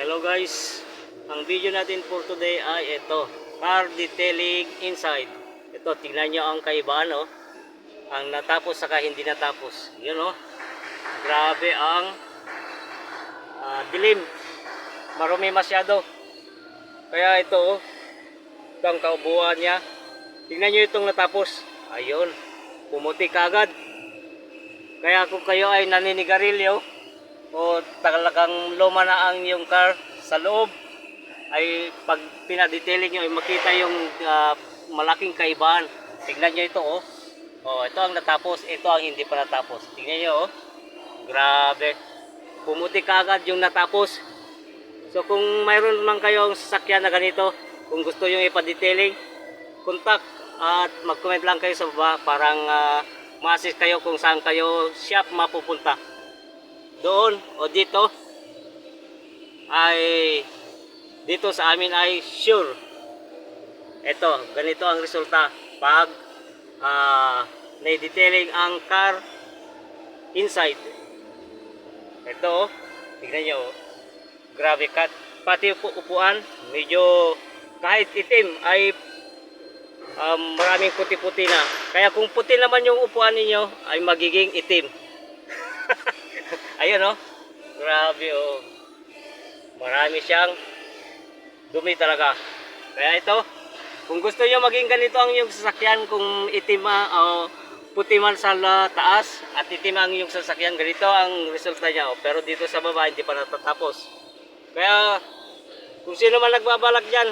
Hello guys, ang video natin for today ay ito, car detailing inside. Ito, tingnan nyo ang kaibaan, oh. Ang natapos saka hindi natapos. Yun, oh. Grabe ang dilim. Marumi masyado. Kaya ito, oh, itong kaubuan niya. Tingnan nyo itong natapos. Ayun, pumuti kagad. Kaya kung kayo ay naninigarilyo o talagang luma na ang yung car sa loob, ay pag pinadetailing nyo ay makita yung malaking kaibaan. Tignan nyo ito, oh. Oh, ito ang natapos, ito ang hindi pa natapos. Tignan nyo, oh. Grabe. Pumuti kaagad yung natapos. So kung mayroon man kayong sasakyan na ganito, kung gusto nyo ipadetailing, contact at mag-comment lang kayo sa baba. Parang ma-assist kayo kung saan kayo shop mapupunta. Doon o dito ay dito sa amin ay sure. Ito, ganito ang resulta pag na-detailing ang car inside. Ito, tignan nyo, grabe cut. Pati upuan, medyo kahit itim ay maraming puti-puti na. Kaya kung puti naman yung upuan ninyo ay magiging itim. Ayun, oh. Grabe, oh. Marami siyang dumi talaga. Kaya ito, kung gusto niyo maging ganito ang yung sasakyan, kung itim o puti man sa taas at itim ang yung sasakyan, ganito ang resulta niya, oh. Pero dito sa baba hindi pa natatapos. Kaya kung sino man nagbabalak diyan,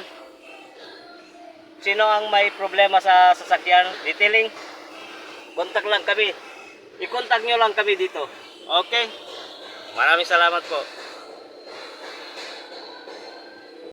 sino ang may problema sa sasakyan detailing, contact lang kami. I-contact nyo lang kami dito. Okay? Maraming salamat po.